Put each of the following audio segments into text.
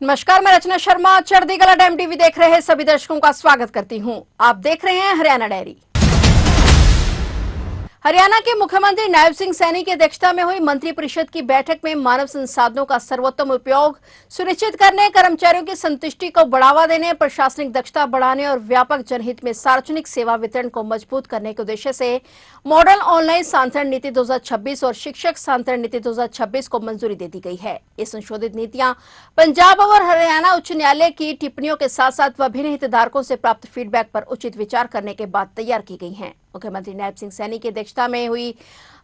नमस्कार, मैं रचना Sharma. चढ़ीगढ़ time TV देख रहे सभी दर्शकों का स्वागत करती हूं। आप देख रहे हैं हरियाणा डायरी। हरियाणा के मुख्यमंत्री नायब सिंह सैनी की अध्यक्षता में हुई मंत्रिपरिषद की बैठक में मानव संसाधनों का सर्वोत्तम उपयोग सुनिश्चित करने, कर्मचारियों की संतुष्टि को बढ़ावा देने, प्रशासनिक दक्षता बढ़ाने और व्यापक जनहित में सार्वजनिक सेवा वितरण को मजबूत करने के उद्देश्य से मॉडल ऑनलाइन सांत्रण नीति 2026 और शिक्षक सांत्रण नीति 2026 को मंजूरी दे दी गई है। ये संशोधित नीतियां पंजाब और हरियाणा उच्च न्यायालय की टिप्पणियों के साथ साथ विभिन्न हितधारकों से प्राप्त फीडबैक पर उचित विचार करने के बाद तैयार की गई हैं। मुख्यमंत्री नायब सिंह सैनी की अध्यक्षता में हुई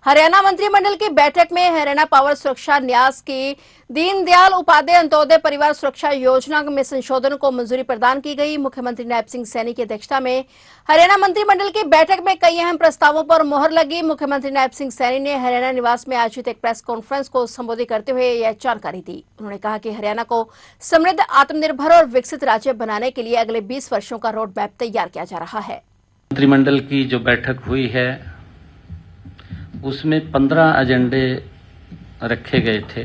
हरियाणा मंत्रिमंडल की बैठक में हरियाणा पावर सुरक्षा न्यास की दीनदयाल उपाध्याय अंत्योदय परिवार सुरक्षा योजना में संशोधन को मंजूरी प्रदान की गई। मुख्यमंत्री नायब सिंह सैनी की अध्यक्षता में हरियाणा मंत्रिमंडल की बैठक में कई अहम प्रस्तावों पर मोहर लगी। मुख्यमंत्री नायब सिंह सैनी ने हरियाणा निवास में आयोजित एक प्रेस कॉन्फ्रेंस को संबोधित करते हुए यह जानकारी दी। उन्होंने कहा कि हरियाणा को समृद्ध, आत्मनिर्भर और विकसित राज्य बनाने के लिए अगले 20 वर्षों का रोड मैप तैयार किया जा रहा है। मंत्रिमंडल की जो बैठक हुई है उसमें 15 एजेंडे रखे गए थे,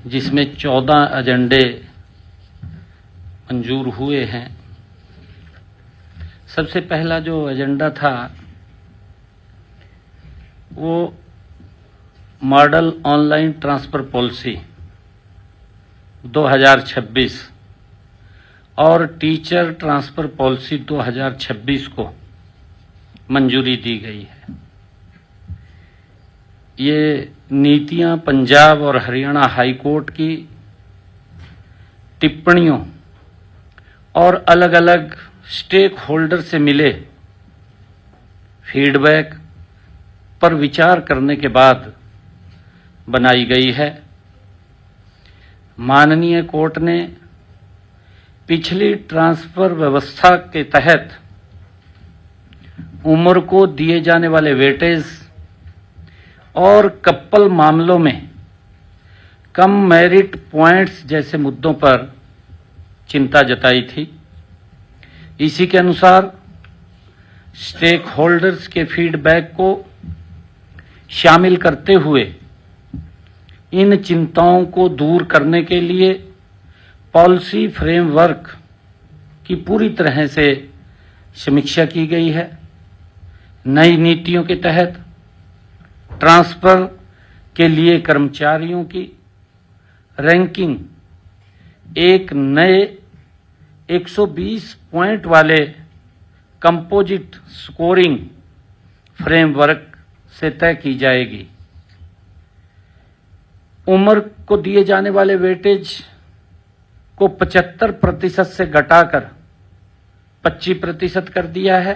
जिसमें 14 एजेंडे मंजूर हुए हैं। सबसे पहला जो एजेंडा था वो मॉडल ऑनलाइन ट्रांसफर पॉलिसी 2026 और टीचर ट्रांसफर पॉलिसी 2026 को मंजूरी दी गई है। ये नीतियां पंजाब और हरियाणा हाई कोर्ट की टिप्पणियों और अलग अलग स्टेक होल्डर से मिले फीडबैक पर विचार करने के बाद बनाई गई है। माननीय कोर्ट ने पिछली ट्रांसफर व्यवस्था के तहत उम्र को दिए जाने वाले वेटेज और कपल मामलों में कम मेरिट पॉइंट्स जैसे मुद्दों पर चिंता जताई थी। इसी के अनुसार स्टेक होल्डर्स के फीडबैक को शामिल करते हुए इन चिंताओं को दूर करने के लिए पॉलिसी फ्रेमवर्क की पूरी तरह से समीक्षा की गई है। नई नीतियों के तहत ट्रांसफर के लिए कर्मचारियों की रैंकिंग एक नए 120 पॉइंट वाले कंपोजिट स्कोरिंग फ्रेमवर्क से तय की जाएगी। उम्र को दिए जाने वाले वेटेज को 75% से घटाकर 25% कर दिया है।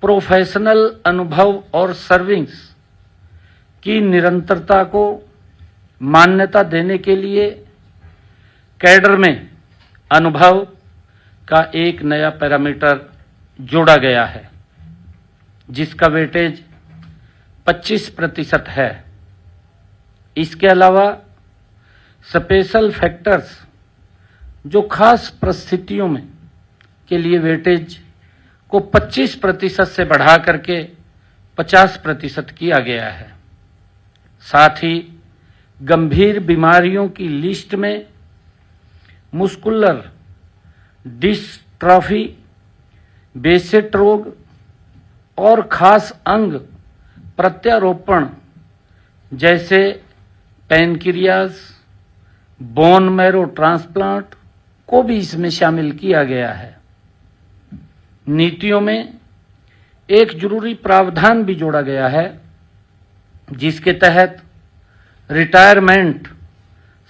प्रोफेशनल अनुभव और सर्विंग्स की निरंतरता को मान्यता देने के लिए कैडर में अनुभव का एक नया पैरामीटर जोड़ा गया है, जिसका वेटेज 25% है। इसके अलावा स्पेशल फैक्टर्स जो खास परिस्थितियों में के लिए वेटेज को 25% से बढ़ा करके 50% किया गया है। साथ ही गंभीर बीमारियों की लिस्ट में मुस्कुलर डिस्ट्रॉफी, बेसेट रोग और खास अंग प्रत्यारोपण जैसे पैनक्रियाज, बोन मैरो ट्रांसप्लांट को भी इसमें शामिल किया गया है। नीतियों में एक जरूरी प्रावधान भी जोड़ा गया है, जिसके तहत रिटायरमेंट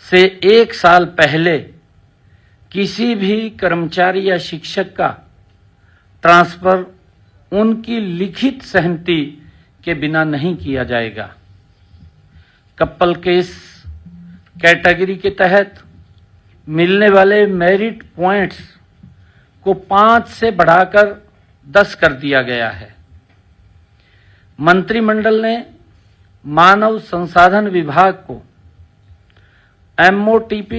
से 1 साल पहले किसी भी कर्मचारी या शिक्षक का ट्रांसफर उनकी लिखित सहमति के बिना नहीं किया जाएगा। कपल केस कैटेगरी के तहत मिलने वाले मेरिट पॉइंट्स को 5 से बढ़ाकर 10 कर दिया गया है। मंत्रिमंडल ने मानव संसाधन विभाग को MOTP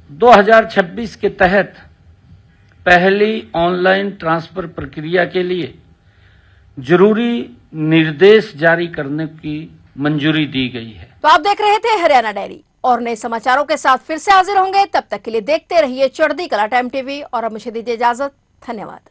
2026 के तहत पहली ऑनलाइन ट्रांसफर प्रक्रिया के लिए जरूरी निर्देश जारी करने की मंजूरी दी गई है। तो आप देख रहे थे हरियाणा डायरी और नए समाचारों के साथ फिर से हाजिर होंगे। तब तक के लिए देखते रहिए चढ़ती कला टाइम टीवी और अब मुझे दीजिए इजाजत। धन्यवाद।